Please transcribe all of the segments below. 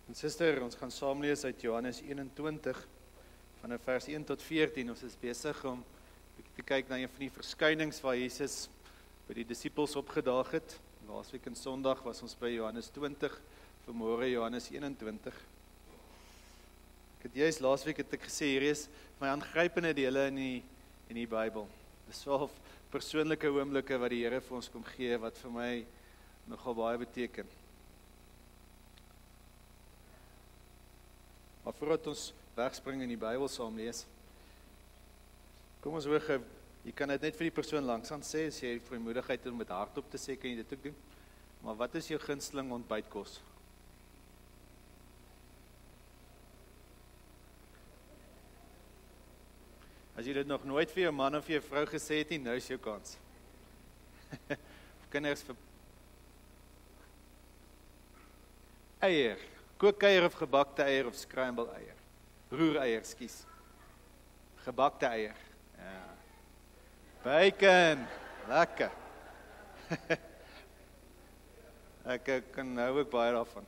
En suster, ons gaan saam lees uit Johannes 21 vanaf vers 1 tot 14. Ons is besig om te kyk na een van die verskynings waar Jesus by die disippels opgedaag het. Laasweek en Sondag was ons by Johannes 20, vanmôre Johannes 21. Laasweek het ek gesê, hier is my aangrypende dele in die Bybel. Dis 12 persoonlike oomblikke wat die Here vir ons kom gee, wat vir my nogal baie beteken. Maar voordat ons wegspring in die Bybel saam lees, kom ons hoor gou, jy kan dit net vir die persoon langs aan sê, as jy vrymoedigheid om dit hardop te sê, kan jy dit ook doen. Maar wat is jou gunsteling ontbytkos? As jy dit nog nooit vir jou man of vir jou vrou gesê het nie, nou is jou kans. Kinders vir eier, kookeier of gebakte eier of scramble eier. Roereier, skus. Gebakte eier. Ja. Bacon, lekker. Ek kan nou ook baie daarvan.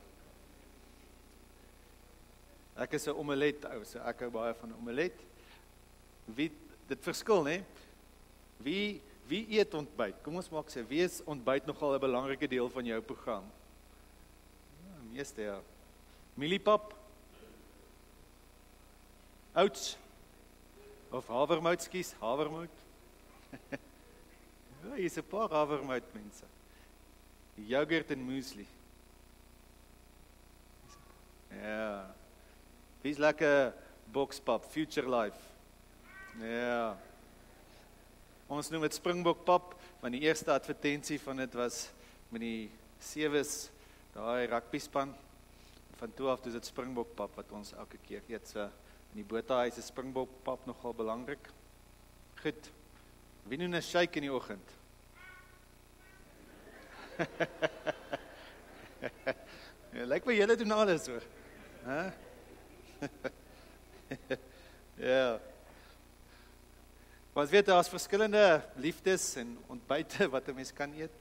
Ek is 'n omelet ou, so ek hou baie van omelet. Dit verskil, né? Wie eet ontbyt? Kom ons maak sê, wie is ontbyt nogal 'n belangrike deel van jou program? Ja, meeste ja. Mieliepap? Oats? Of havermout, skus, havermout? Ja, hier is 'n paar havermout mense. Yoghurt en muesli. Ja. Wie is lekker bokspap, Future Life? Ja. Ons noem dit springbokpap, want die eerste advertensie van dit was met die Sewes, daai rugbyspan. Van toe af is dit springbokpap wat ons elke keer eet. So in die boothuis is springbokpap nogal belangrik. Goed. Wie doen 'n shake in die oggend? Ja, lyk my julle doen alles hoor. Hæ? Ja. Maar ons weet, daar is verskillende liefdes en ontbyte wat 'n mens kan eet.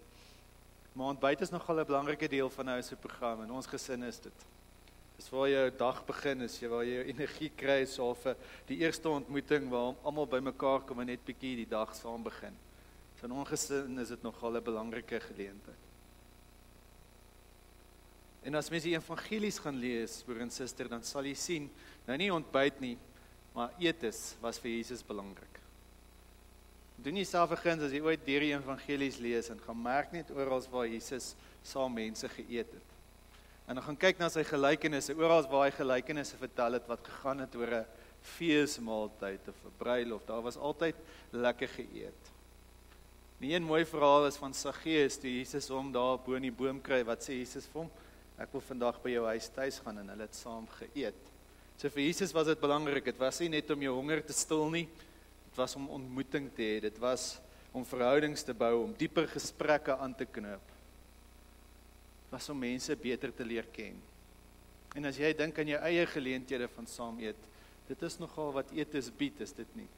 Maar ontbyt is nogal 'n belangrike deel van nou se program. In ons gesin is dit. Dis waar jou dag begin, is waar jy jou energie kry, so vir die eerste ontmoeting waar almal bymekaar kom en net bietjie die dag saam begin. So in ons gesin is dit nogal 'n belangrike geleentheid. En as mens die evangelies gaan lees, broer en suster, dan sal jy sien, nou nie ontbyt nie, maar eetes was vir Jesus belangrik. Doen jouself 'n guns as jy ooit deur die evangelies lees en gaan merk net oral waar Jesus saam mense geëet het. En dan gaan kyk na sy gelykenisse, oral waar hy gelykenisse vertel het wat gegaan het oor 'n feesmaaltyd of 'n bruiloft, daar was altyd lekker geëet. Die een mooi verhaal is van Saggeus, toe Jesus hom daar bo in die boom kry, wat sê Jesus vir hom? Ek wil vandag by jou huis tuis gaan en hulle het saam geëet. So vir Jesus was dit belangrik, dit was nie net om jou honger te stil nie, dit was om ontmoeting te hê, dit was om verhoudings te bou, om dieper gesprekke aan te knoop. Was om mense beter te leer ken. En as jy dink aan jou eie geleenthede van saam eet, dit is nogal wat eetes bied, is dit nie.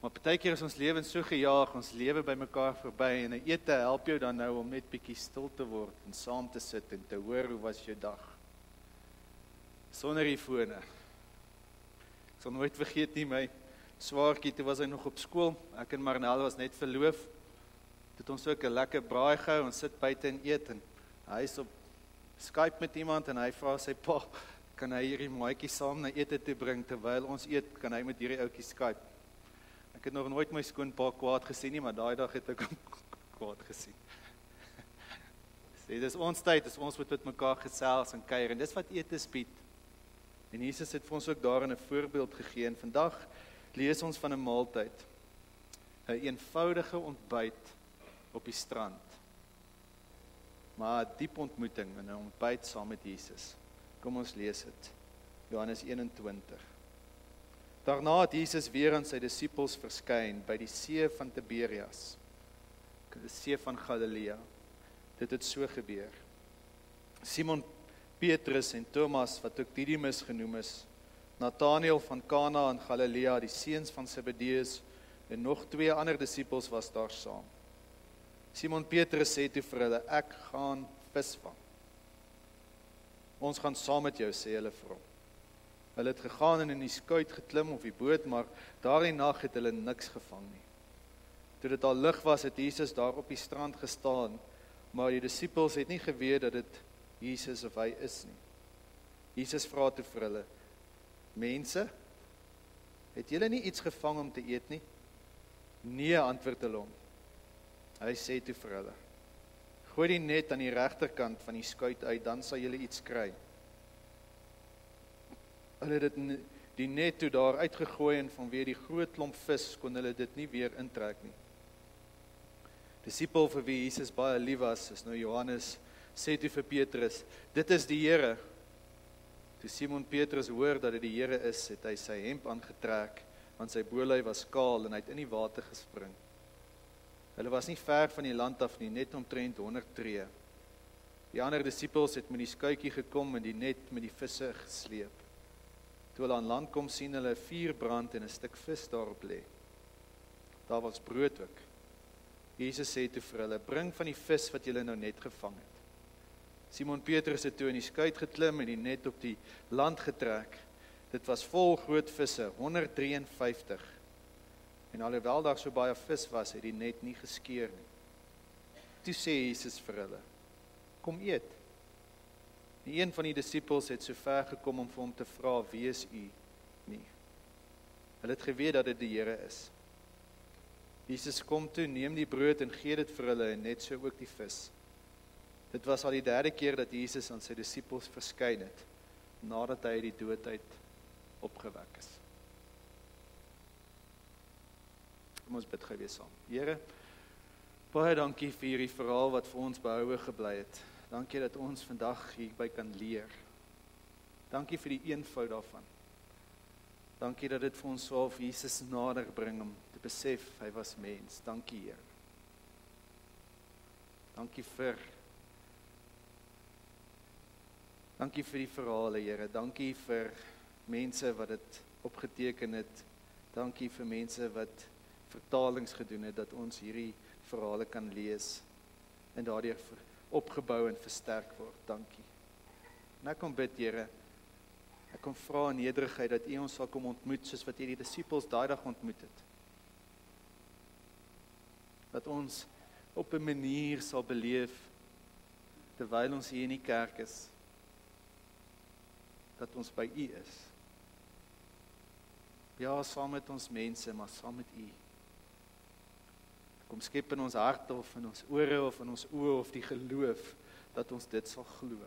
Maar partykeer is ons lewens so gejaag, ons lewe by mekaar verby, en 'n ete help jou dan nou om net bietjie stil te word, en saam te sit, en te hoor hoe was jou dag. Sonder die fone. Ek sal nooit vergeet nie, my swaartjie, toe was hy nog op skool, ek en Marnel was net verloof, het ons ook 'n lekker braai gehou, ons sit buite en eet, en hy is op Skype met iemand, en hy vra sy pa, kan hy hierdie maatjie saam na ete toe bring, terwyl ons eet, kan hy met hierdie ouetjie Skype. Ek het nog nooit my skoonpa kwaad gesien nie, maar daai dag het ek hom kwaad gesien. Sê, dis ons tyd, dis ons moet met mekaar gesels en kuier, en dis wat eetes bied. En Jesus het vir ons ook daarin 'n voorbeeld gegee, en vandag lees ons van 'n maaltyd, 'n eenvoudige ontbyt op die strand, maar 'n diep ontmoeting en 'n ontbyt saam met Jesus. Kom ons lees dit, Johannes 21. Daarna het Jesus weer aan sy disippels verskyn by die see van Tiberias, die see van Galilea. Dit het so gebeur. Simon Petrus en Thomas, wat ook Didymus genoem is, Nathanael van Kana in Galilea, die seuns van Zebedeus, en nog 2 ander disippels was daar saam. Simon Petrus sê toe vir hulle, ek gaan visvang. ons gaan saam met jou, sê hulle vir hom. Hulle het gegaan en in die skuit geklim of die boot, maar daardie nag het hulle niks gevang nie. Toe dit al lig was, het Jesus daar op die strand gestaan, maar die disippels het nie geweet dat dit Jesus of hy is nie. Jesus vra toe vir hulle: mense, het julle nie iets gevang om te eet nie? Nee, antwoord hulle hom. Hy sê toe vir hulle: gooi die net aan die regterkant van die skuit uit, dan sal julle iets kry. Hulle het die net toe daar uitgegooi en vanweë die groot klomp vis kon hulle dit nie weer intrek nie. Disipel vir wie Jesus baie lief was, is nou Johannes, sê toe vir Petrus: dit is die Here. Toe Simon Petrus hoor dat dit die Here is, het hy sy hemp aangetrek, want sy bolyf was kaal en hy het in die water gespring. Hulle was nie ver van die land af nie, net omtrent 100 tree. Die ander disippels het met die skuitjie gekom en die net met die visse gesleep. Toe hulle aan land kom, sien hulle 'n vuur brand en 'n stuk vis daarop lê. Daar was brood ook. Jesus sê toe vir hulle: bring van die vis wat julle nou net gevang het. Simon Petrus het toe in die skuit geklim en die net op die land getrek. Dit was vol groot visse, 153. En alhoewel daar so baie vis was, het die net nie geskeur nie. Toe sê Jesus vir hulle: kom eet. Die een van die disippels het so ver gekom om vir hom te vra: wie is u nie? Hulle het geweet dat dit die Here is. Jesus kom toe, neem die brood en gee dit vir hulle en net so ook die vis. Dit was al die 3de keer dat Jesus aan sy disippels verskyn het, nadat hy uit die dood uit opgewek is. Kom ons bid gou weer saam. Here, baie dankie vir hierdie verhaal wat vir ons behoue gebly het. Dankie dat ons vandag hierby kan leer. Dankie vir die eenvoud daarvan. Dankie dat dit vir ons swaar vir Jesus nader bring om te besef hy was mens. Dankie, Here. Dankie vir die verhale, Here. Dankie vir mense wat dit opgeteken het. Dankie vir mense wat vertalings gedoen het, dat ons hierdie verhale kan lees en daardeur opgebou en versterk word. Dankie. En ek kom bid, Here, ek kom vra in nederigheid dat U ons sal kom ontmoet, soos wat U die disippels daai dag ontmoet het. Dat ons op 'n manier sal beleef, terwyl ons hier in die kerk is, dat ons by U is. Ja, saam met ons mense, maar saam met U. Kom skep in ons harte of in ons ore of in ons oë of die geloof, dat ons dit sal glo.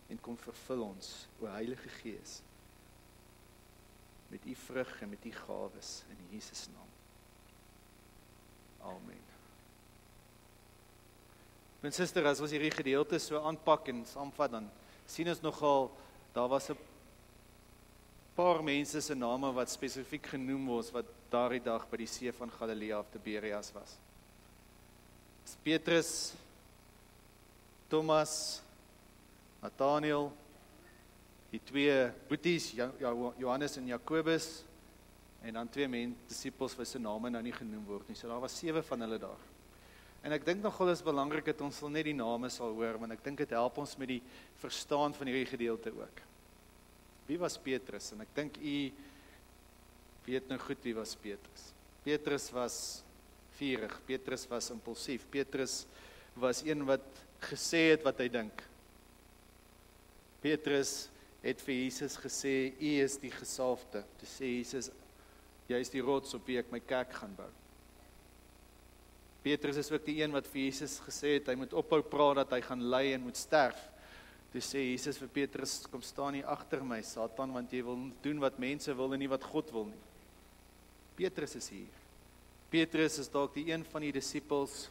En kom vervul ons, o Heilige Gees, met U vrug en met U gawes, in Jesus naam. Amen. My suster, as ons hierdie gedeelte so aanpak en saamvat, dan sien ons nogal, daar was 'n paar mense se name wat spesifiek genoem word, wat daardie dag by die see van Galilea of Tiberias was. Petrus, Thomas, Nathanael, die 2 boeties, Johannes en Jakobus, en dan 2 disippels wat se name nou nie genoem word nie. So daar was 7 van hulle daar. En ek dink nogal is belangrik dat ons net die name sal hoor, want ek dink dit help ons met die verstaan van hierdie gedeelte ook. Wie was Petrus? En ek dink u weet nou goed wie was Petrus. Petrus was vurig, Petrus was impulsief, Petrus was een wat gesê het wat hy dink. Petrus het vir Jesus gesê, U is die gesalfde. Toe sê Jesus, jy is die rots op wie ek my kerk gaan bou. Petrus is ook die een wat vir Jesus gesê het, hy moet ophou praat dat hy gaan ly en moet sterf. Toe sê Jesus vir Petrus, kom staan hier agter my, Satan, want jy wil doen wat mense wil en nie wat God wil nie. Petrus is hier. Petrus is dalk die een van die disippels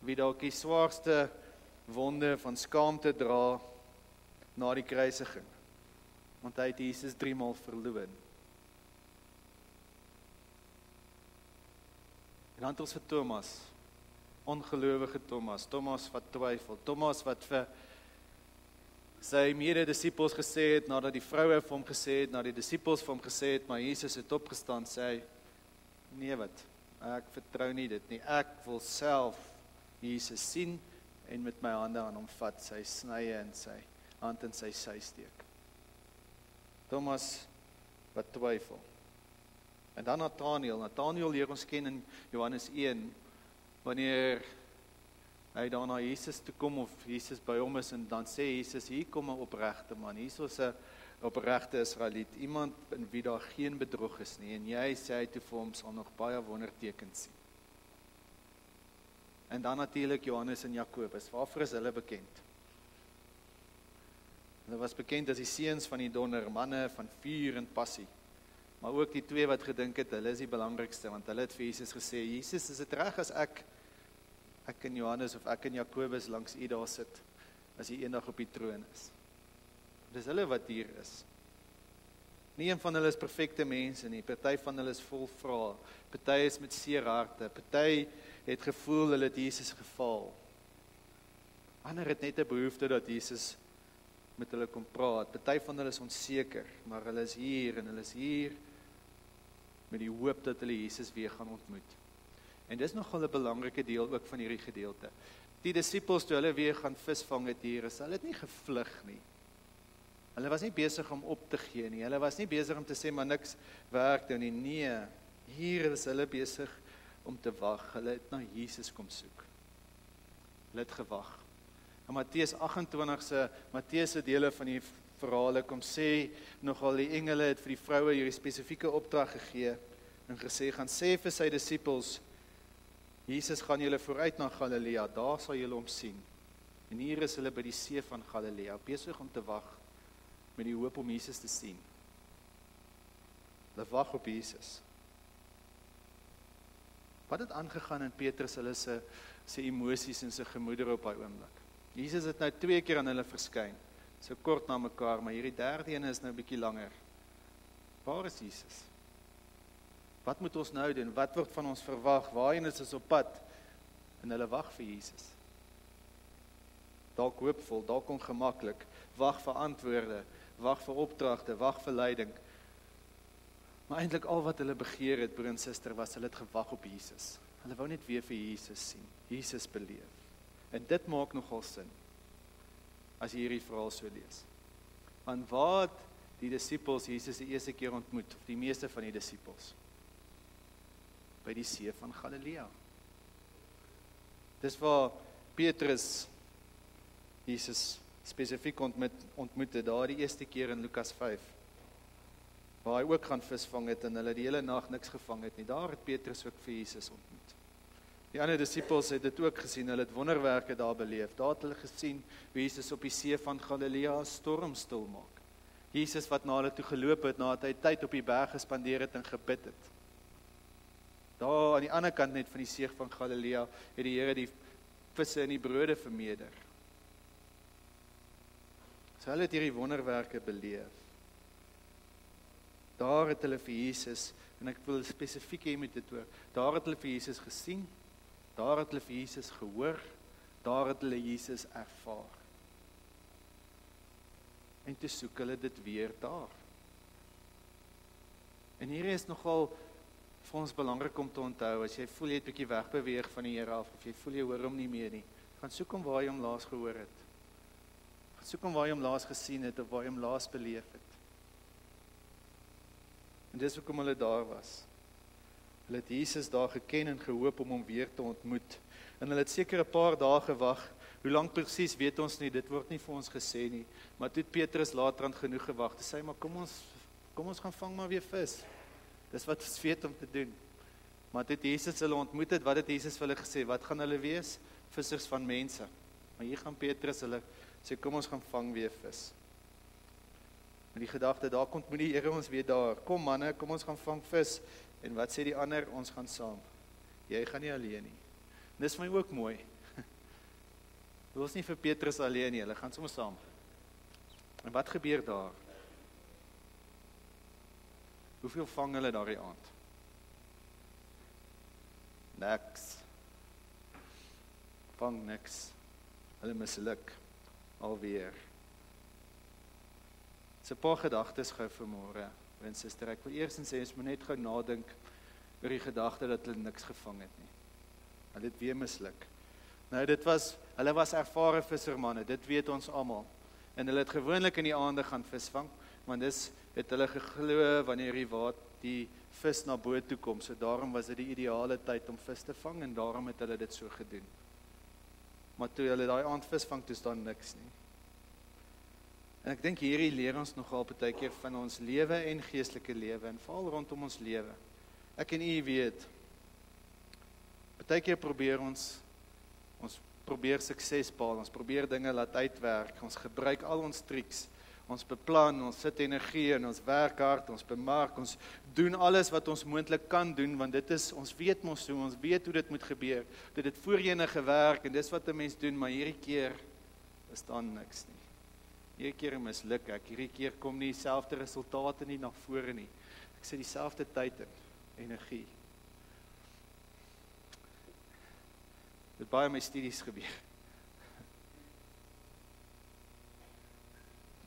wie dalk die swaarste wonde van skaamte dra na die kruisiging. Want hy het Jesus 3 maal verloon. En dan het ons vir Thomas, ongelowige Thomas, Thomas wat twyfel, Thomas wat vir sy mede-disippels gesê het, nadat die vroue vir hom gesê het, nadat die disippels vir hom gesê het, maar Jesus het opgestaan, sê hy, nee wat, ek vertrou nie dit nie, ek wil self Jesus sien en met my hande aan hom vat, sy snye en sy hand in sy sy steek. Thomas wat twyfel. En dan Nathanael leer ons ken in Johannes 1, wanneer hy dan na Jesus toe kom, of Jesus by hom is, en dan sê Jesus, hier kom 'n opregte man, hier is 'n opregte Israeliet, iemand in wie daar geen bedrog is nie, en jy sê hy toe vir hom, sal nog baie wondertekens sien. En dan natuurlik Johannes en Jakobus, waarvoor is hulle bekend? Hulle was bekend as die seuns van die donder, manne van vuur en passie, maar ook die twee wat gedink het, hulle is die belangrikste, want hulle het vir Jesus gesê, Jesus, is dit reg as ek en Johannes of ek en Jakobus langs u daar sit, as hy eendag op die troon is. Dis hulle wat hier is. Nie een van hulle is perfekte mense nie, party van hulle is vol vrae, party is met seer harte, party het gevoel hulle het Jesus gefaal. Ander het net 'n behoefte dat Jesus met hulle kom praat, party van hulle is onseker, maar hulle is hier en hulle is hier met die hoop dat hulle Jesus weer gaan ontmoet. En dis nogal 'n belangrike deel ook van hierdie gedeelte. Die disippels, toe hulle weer gaan visvang het hier, hulle het nie gevlug nie. Hulle was nie besig om op te gee nie, hulle was nie besig om te sê, maar niks werk nou nie. Nee, hier is hulle besig om te wag. Hulle het na Jesus kom soek. Hulle het gewag. In Matteus 28 se dele van die verhale kom sê, nogal die engele het vir die vroue hierdie spesifieke opdrag gegee, en gesê, gaan sê vir sy disippels, Jesus gaan julle vooruit na Galilea, daar sal julle hom sien. En hier is hulle by die see van Galilea, besig om te wag, met die hoop om Jesus te sien. Hulle wag op Jesus. Wat het aangegaan in Petrus, hulle se emosies en sy gemoedere op daai oomblik? Jesus het nou 2 keer aan hulle verskyn, so kort na mekaar, maar hierdie derde een is nou 'n bietjie langer. Waar is Jesus? Wat moet ons nou doen? Wat word van ons verwag? Waarheen is ons op pad? En hulle wag vir Jesus. Dalk hoopvol, dalk ongemaklik, wag vir antwoorde, wag vir opdragte, wag vir leiding. Maar eintlik al wat hulle begeer het, broer en suster, was hulle het gewag op Jesus. Hulle wou net weer vir Jesus sien, Jesus beleef. En dit maak nogal sin, as jy hierdie verhaal so lees. Want waar het die disippels Jesus die eerste keer ontmoet, of die meeste van die disippels? By die see van Galilea. Dis waar Petrus Jesus spesifiek ontmoet het, daar die eerste keer in Lukas 5, waar hy ook gaan visvang het, en hulle die hele nag niks gevang het nie. Daar het Petrus ook vir Jesus ontmoet. Die ander disippels het dit ook gesien, hulle het wonderwerke daar beleef. Daar het hulle gesien, hoe Jesus op die see van Galilea 'n storm stil maak. Jesus wat na hulle toe geloop het, nadat hy tyd op die berg gespandeer het en gebid het. Daar aan die ander kant net van die see van Galilea, het die Here die visse en die brode vermeerder. So hulle het hierdie wonderwerke beleef. Daar het hulle vir Jesus, en ek wil spesifiek hê met dit hoor, daar het hulle vir Jesus gesien, daar het hulle vir Jesus gehoor, daar het hulle Jesus ervaar. En toe soek hulle dit weer daar. En hier is nogal vir ons belangrik om te onthou, as jy voel jy het 'n bietjie wegbeweeg van die Here af, of jy voel jy hoor hom nie meer nie, gaan soek hom waar jy hom laas gehoor het. Gaan soek hom waar jy hom laas gesien het, of waar jy hom laas beleef het. En dis hoekom hulle daar was. Hulle het Jesus daar geken en gehoop om hom weer te ontmoet. En hulle het seker 'n paar dae gewag. Hoe lank presies weet ons nie, dit word nie vir ons gesê nie. Maar toe het Petrus later aan genoeg gewag. Hy sê, maar kom ons gaan vang maar weer vis. Dis wat ons weet om te doen. Maar toe Jesus hulle ontmoet het, wat het Jesus vir hulle gesê? Wat gaan hulle wees? Vissers van mense. Maar hier gaan Petrus hulle sê, kom ons gaan vang weer vis. Met die gedagte, daar kom die Here ons weer daar. Kom manne, kom ons gaan vang vis. En wat sê die ander? Ons gaan saam. Jy gaan nie alleen nie. En dis vir my ook mooi. Dit was nie vir Petrus alleen nie, hulle gaan sommer saam. En wat gebeur daar? Hoeveel vang hulle daardie aand? Niks. Vang niks. Hulle misluk alweer. Dis 'n paar gedagtes gou vanmôre. En suster, ek wil eers sê, ons moet net gou nadink oor die gedagte dat hulle niks gevang het nie. Hulle het weer misluk. Nou hulle was ervare vissermanne, dit weet ons almal. En hulle het gewoonlik in die aande gaan visvang, want dis het hulle geglo wanneer die vis na bo toe kom. So daarom was dit die ideale tyd om vis te vang en daarom het hulle dit so gedoen. Maar toe hulle daai aand vis vang, toe is daar niks nie. En ek dink hierdie leer ons nogal baie keer van ons lewe en geestelike lewe en veral rondom ons lewe. Ek en u weet, baie keer probeer ons probeer sukses behaal, ons probeer dinge laat uitwerk, ons gebruik al ons triks, ons beplan, ons sit energie en ons werk hard, ons bemark, ons doen alles wat ons moontlik kan doen, want dit is, ons weet mos hoe, ons weet hoe dit moet gebeur, dit het voorheen gewerk en dis wat 'n mens doen, maar hierdie keer is daar niks nie. Hierdie keer misluk ek, hierdie keer kom nie dieselfde resultate nie na vore nie. Ek sit dieselfde tyd in, energie. Dit baie my studies gebeur.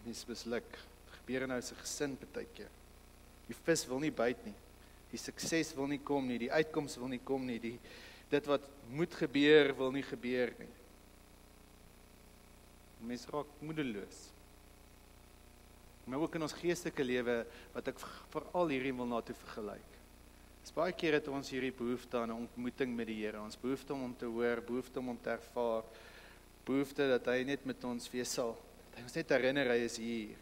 Mens misluk. Het gebeur in nou sy gesin baie keer. Die vis wil nie byt nie. Die sukses wil nie kom nie, die uitkoms wil nie kom nie, dit wat moet gebeur wil nie gebeur nie. Mens raak moedeloos. Maar ook in ons geestelike lewe wat ek veral hierin wil na toe vergelyk. Baie keer het ons hierdie behoefte aan 'n ontmoeting met die Here, ons behoefte om hom te hoor, behoefte om hom te ervaar, behoefte dat hy net met ons wees sal, dat hy ons net herinner hy is hier.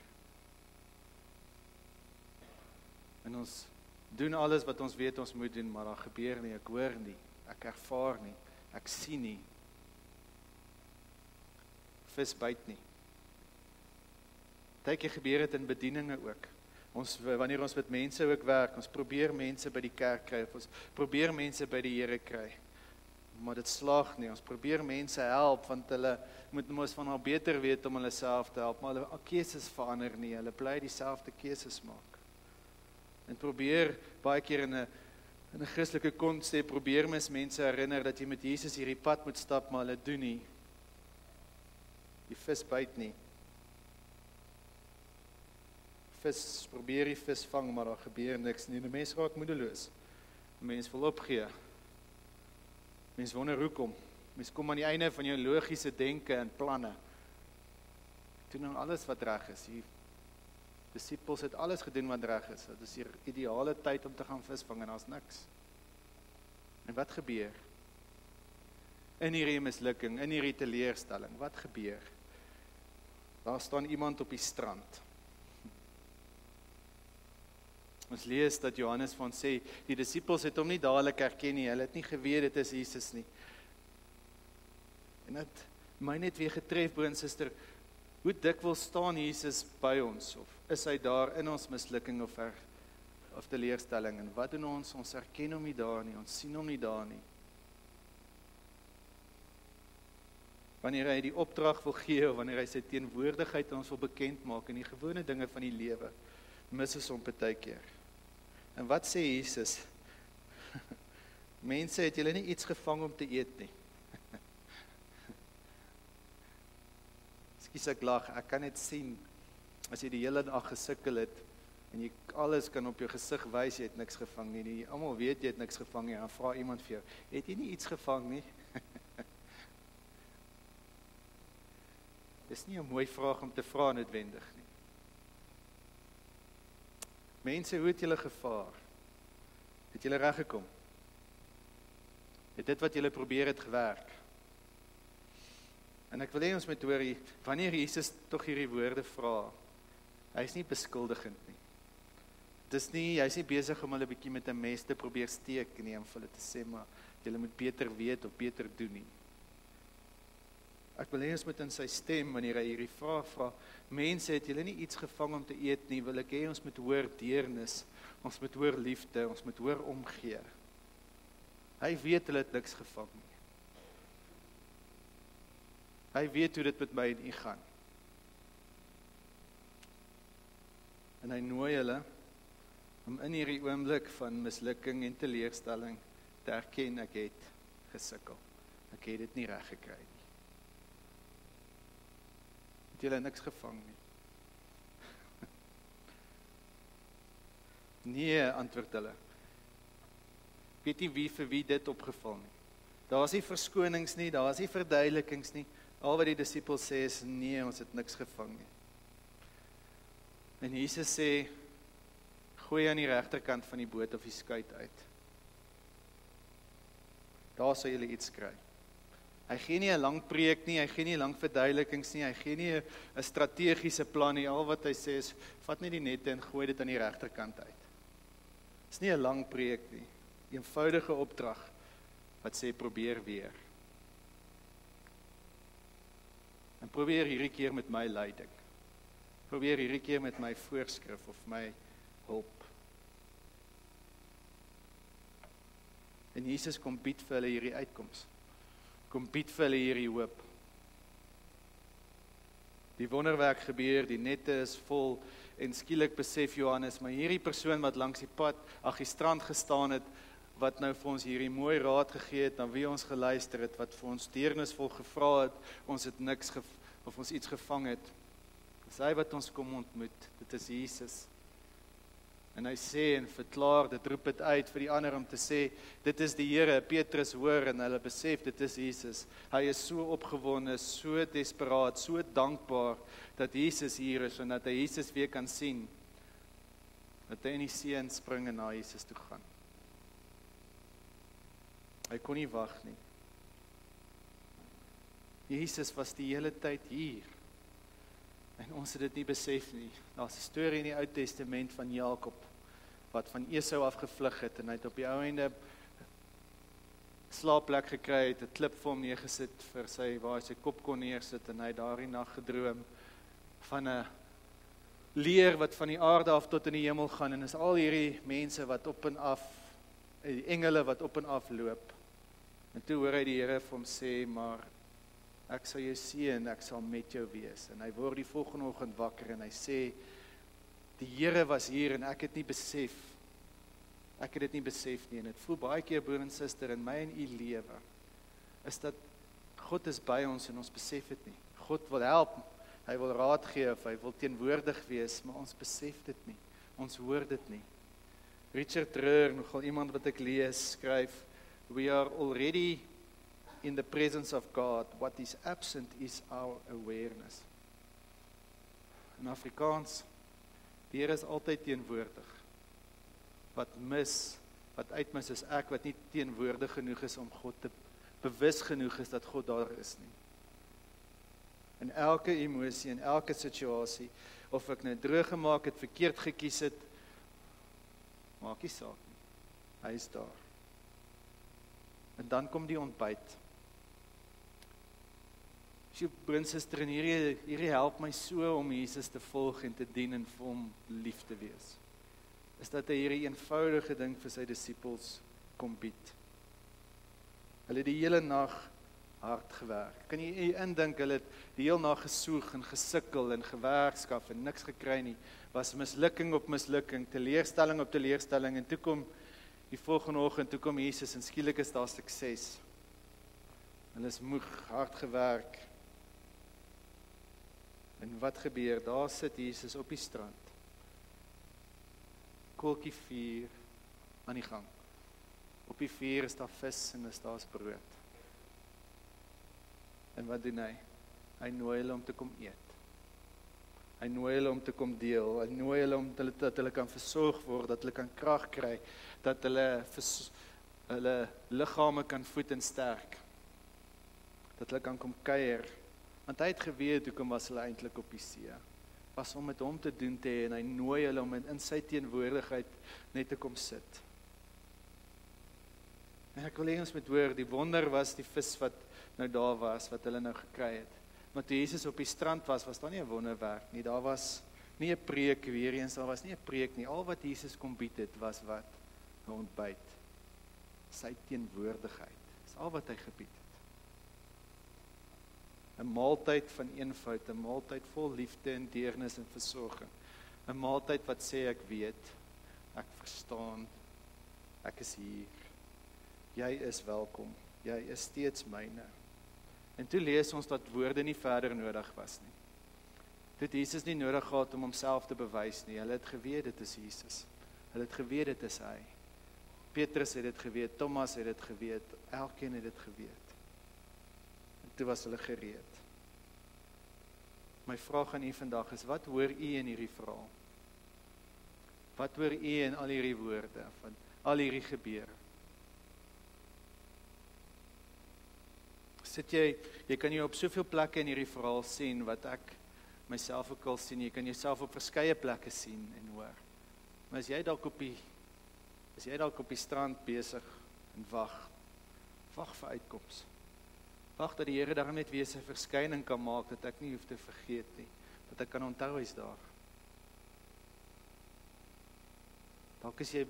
En ons doen alles wat ons weet ons moet doen, maar daar gebeur nie, ek hoor nie, ek ervaar nie, ek sien nie. Vis byt nie. Partykeer gebeur dit in bedieninge ook. Wanneer ons met mense ook werk, ons probeer mense by die kerk kry, ons probeer mense by die Here kry, maar dit slaag nie, ons probeer mense help, want hulle moet mos van al beter weet om hulle self te help, maar hulle keuses verander nie, hulle bly dieselfde keuses maak. En probeer baie keer in 'n Christelike konsep, probeer mense herinner dat jy met Jesus hierdie pad moet stap, maar hulle doen nie. Die vis byt nie. Probeer die vis vang, maar daar gebeur niks nie. Die mens raak moedeloos. Die mens wil opgee. Mens wonder hoekom. Mens kom aan die einde van jou logiese denke en planne. Doen nou alles wat reg is. Die disippels het alles gedoen wat reg is. Dit is die ideale tyd om te gaan visvang en daar's niks. En wat gebeur? In hierdie mislukking, in hierdie teleurstelling, wat gebeur? Daar staan iemand op die strand. Ons lees dat Johannes van sê, die disippels het hom nie dadelik herken nie, hulle het nie geweet dit is Jesus nie. En dit my net weer getref, broer en suster, hoe dikwels staan Jesus by ons, of is hy daar in ons mislukking of teleurstelling, en wat doen ons? Ons herken hom nie daar nie, ons sien hom nie daar nie. Wanneer hy die opdrag wil gee, of wanneer hy sy teenwoordigheid aan ons wil bekend maak, in die gewone dinge van die lewe, mis ons hom baie keer. En wat sê Jesus? Mense, het julle nie iets gevang om te eet nie? Ekskuus ek lag, ek kan net sien, as jy die hele dag gesukkel het, en jy alles kan op jou gesig wys, jy het niks gevang nie, almal weet jy het niks gevang nie, en vra iemand vir jou, het jy nie iets gevang nie? Dis nie 'n mooi vraag om te vra noodwendig nie. Mense, hoe het julle gevaar? Het julle reggekom? Het dit wat julle probeer het gewerk? En ek wil hê ons moet hoor, wanneer Jesus tog hierdie woorde vra, hy is nie beskuldigend nie. Hy is nie besig om hulle bietjie met 'n mes te probeer steek nie, om vir hulle te sê, maar julle moet beter weet of beter doen nie. Ek wil hê ons moet in sy stem, wanneer hy hierdie vraag vra, mense, het julle nie iets gevang om te eet nie, wil ek hê ons moet hoor deernis, ons moet hoor liefde, ons moet hoor omgee. Hy weet hulle het niks gevang nie. Hy weet hoe dit met my en u gaan. En hy nooi hulle om in hierdie oomblik van mislukking en teleurstelling te erken, ek het gesukkel. Ek het dit nie reg gekry nie. Het julle niks gevang nie? Nee, antwoord hulle. Weet nie wie vir wie dit opgeval nie. Daar is nie verskonings nie, daar is nie verduidelikings nie. Al wat die disippels sê is, nee, ons het niks gevang nie. En Jesus sê, gooi aan die regterkant van die boot of die skuit uit. Daar sal julle iets kry. Hy gee nie 'n lang preek nie, hy gee nie lang verduidelikings nie, hy gee nie 'n strategiese plan nie. Al wat hy sê is, vat net die nette en gooi dit aan die regterkant uit. Dis nie 'n lang preek nie, eenvoudige opdrag wat sê probeer weer. En probeer hierdie keer met my leiding. Probeer hierdie keer met my voorskrif of my hulp. En Jesus kom bied vir hulle hierdie uitkoms. Kom bied vir hulle hierdie hoop. Die wonderwerk gebeur, die nette is vol en skielik besef Johannes, maar hierdie persoon wat langs die strand gestaan het, wat nou vir ons hierdie mooi raad gegee het, na wie ons geluister het, wat vir ons deernisvol gevra het, ons het niks of ons iets gevang het. Dis hy wat ons kom ontmoet, dit is Jesus. En hy sê en verklaar, dit roep dit uit vir die ander om te sê, dit is die Here. Petrus hoor en hulle besef, dit is Jesus. Hy is so opgewonde, so desperaat, so dankbaar, dat Jesus hier is, en dat hy Jesus weer kan sien, dat hy in die see inspring en na Jesus toe gaan. Hy kon nie wag nie. Jesus was die hele tyd hier. En ons het dit nie besef nie. Daar's 'n storie in die Ou Testament van Jakob, wat van Esau afgevlug het, en hy het op die ou einde slaapplek gekry, het 'n klip vir hom neergesit, waar hy sy kop kon neersit, en hy het daardie nag gedroom van 'n leer wat van die aarde af tot in die hemel gaan, en is al hierdie mense wat op en af, die engele wat op en af loop. En toe hoor hy die Here vir hom sê, maar ek sal jou seën, ek sal met jou wees. En hy word die volgende oggend wakker en hy sê, die Here was hier en ek het dit nie besef nie. En dit voel baie keer, broer en suster, in my en u lewe, is dat God is by ons en ons besef dit nie. God wil help, hy wil raad gee of hy wil teenwoordig wees, maar ons besef dit nie. Ons hoor dit nie. Richard Rohr, nogal iemand wat ek lees, skryf, we are already in the presence of God. What is absent is our awareness. In Afrikaans, die Here is altyd teenwoordig. Wat uitmis is ek wat nie teenwoordig genoeg is om God te bewus genoeg is dat God daar is nie. In elke emosie, in elke situasie, of ek nou droog gemaak het, verkeerd gekies het, maak nie saak nie. Hy is daar. En dan kom die ontbyt. Broer en suster, en hierdie help my so om Jesus te volg en te dien en vir hom lief te wees. Is dat hy hierdie eenvoudige ding vir sy disippels kom bied. Hulle het die hele nag hard gewerk. Kan jy indink, hulle het die hele nag gesoeg en gesukkel en gewerkskaf en niks gekry nie. Was mislukking op mislukking, teleurstelling op teleurstelling, en toe kom die volgende oggend, toe kom Jesus en skielik is daar sukses. Hulle is moeg, hard gewerk. En wat gebeur? Daar sit Jesus op die strand. Koeltjie vuur aan die gang. Op die vuur is daar vis en is daar brood. En wat doen hy? Hy nooi hulle om te kom eet. Hy nooi hulle om te kom deel. Hy nooi hulle om dat hulle kan versorg word, dat hulle kan krag kry, dat hulle liggame kan voed en sterk. Dat hulle kan kom kuier. Want hy het geweet hoekom was hulle eintlik op die see. Was om met hom te doen te hê, en hy nooi hulle om in sy teenwoordigheid net te kom sit. En ek wil hê ons moet hoor, die wonder was die vis wat nou daar was, wat hulle nou gekry het. Maar toe Jesus op die strand was daar nie 'n wonderwerk nie, daar was nie 'n preek weer eens, daar was nie 'n preek nie. Al wat Jesus kom bied het, was wat? 'n ontbyt. Sy teenwoordigheid. Dis al wat hy gebied het. 'n maaltyd van eenvoud, 'n maaltyd vol liefde en deernis en versorging. 'n maaltyd wat sê ek weet, ek verstaan, ek is hier. Jy is welkom, jy is steeds myne. En toe lees ons dat woorde nie verder nodig was nie. Toe het Jesus nie nodig gehad om homself te bewys nie. Hulle het geweet dit is Jesus. Hulle het geweet dit is hy. Petrus het dit geweet, Thomas het dit geweet, elkeen het dit geweet. En toe was hulle gereed. My vraag aan u vandag is, wat hoor u in hierdie verhaal? Wat hoor u in al hierdie woorde, van al hierdie gebeure? Sit jy kan jou op soveel plekke in hierdie verhaal sien, wat ek myself ook al sien, jy kan jouself op verskeie plekke sien en hoor. Maar as jy dalk op die strand besig en wag vir uitkoms. Wag dat die Here daar net weer sy verskyning kan maak, dat ek nie hoef te vergeet nie, dat ek kan onthou hy's daar. Dalk is jy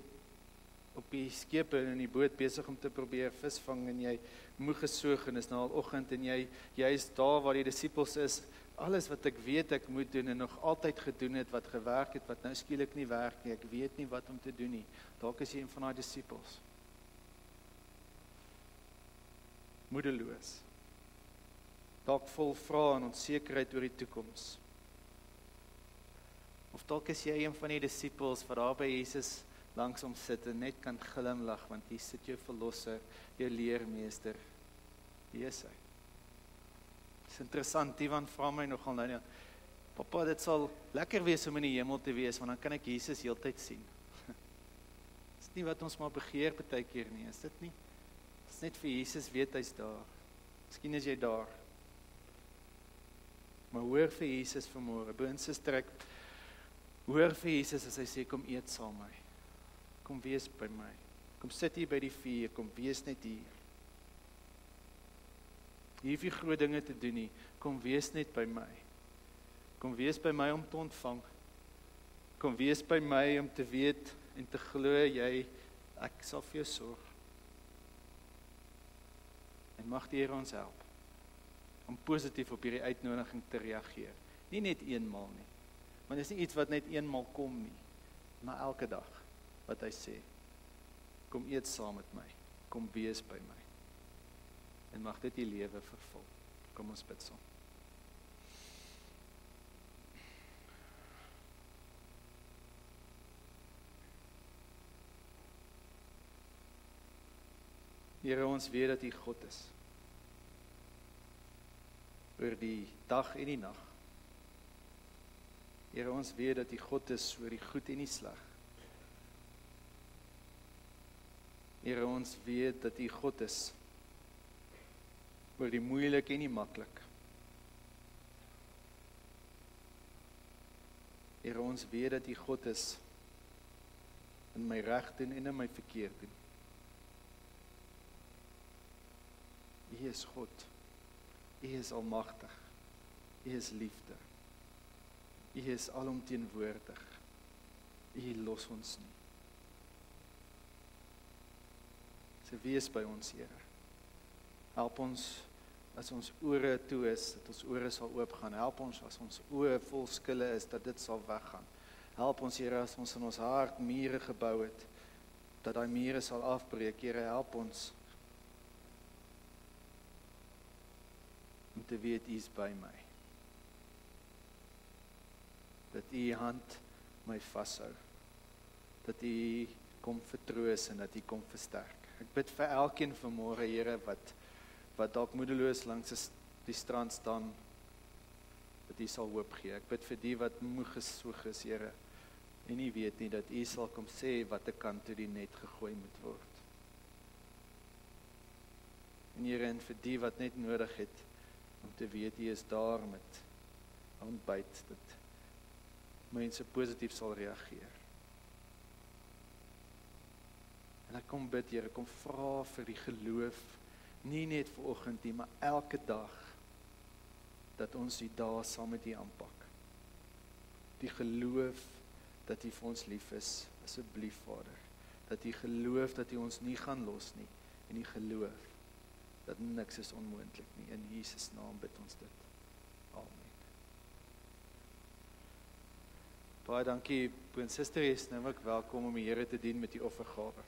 op die skepe en in die boot besig om te probeer visvang en jy moeg gesoog en is nou al oggend en jy is daar waar die disippels is, alles wat ek weet ek moet doen en nog altyd gedoen het, wat gewerk het, wat nou skielik nie werk nie, ek weet nie wat om te doen nie. Dalk is jy een van daai disippels. Moedeloos. Dalk vol vrae en onsekerheid oor die toekoms. Of dalk is jy een van die disippels wat daar by Jesus langs hom sit en net kan glimlag, want hier sit jou verlosser, jou leermeester. Hier is hy. Dis interessant, Ivan vra my nogal nou, papa, dit sal lekker wees om in die hemel te wees, want dan kan ek Jesus heeltyd sien. Dis nie wat ons maar begeer partykeer nie, is dit nie? Dis net vir Jesus weet hy's daar. Miskien is jy daar. Maar hoor vir Jesus vanmôre, boon se trek, hoor vir Jesus as hy sê, kom eet saam met my. Kom wees by my. Kom sit hier by die vuur, kom wees net hier. Jy hoef nie groot dinge te doen nie, kom wees net by my. Kom wees by my om te ontvang. Kom wees by my om te weet en te glo ek sal vir jou sorg. En mag die Here ons help om positief op hierdie uitnodiging te reageer. Nie net eenmaal nie, want dit is nie iets wat net eenmaal kom nie, maar elke dag wat hy sê, kom eet saam met my, kom wees by my, en mag dit die lewe vervul. Kom ons bid saam. Here, ons weet dat U God is, oor die dag en die nag. Here, ons weet dat U God is oor die goed en die sleg. Here, ons weet dat U God is oor die moeilik en die maklik. Here, ons weet dat U God is in my reg doen en in my verkeerd doen. U is God. U is almagtig. U is liefde. U is alomteenwoordig. U los ons nie. So wees by ons, Here. Help ons as ons ore toe is, dat ons ore sal oopgaan. Help ons as ons oë vol skille is, dat dit sal weggaan. Help ons, Here, as ons in ons hart mure gebou het, dat daai mure sal afbreek. Here, help ons om te weet U is by my. Dat U hand my vashou. Dat U kom vertroos en dat U kom versterk. Ek bid vir elkeen vanmôre, Here, wat dalk moedeloos langs die strand staan, dat U sal hoop gee. Ek bid vir die wat moeg gesoeg is, Here, en nie weet nie, dat U sal kom sê wat ek kan toe die net gegooi moet word. En Here, en vir die wat net nodig het, om te weet U is daar met ontbyt, dat mense positief sal reageer. En ek kom bid, Here, kom vra vir die geloof, nie net vanoggend nie, maar elke dag, dat ons die dae saam met U aanpak. Die geloof dat U vir ons lief is, asseblief, Vader. Dat U geloof dat U ons nie gaan los nie, en U geloof dat niks is onmoontlik nie. In Jesus naam bid ons dit. Amen. Baie dankie, Boon Suster, is nou ook welkom om die Here te dien met die offergawe.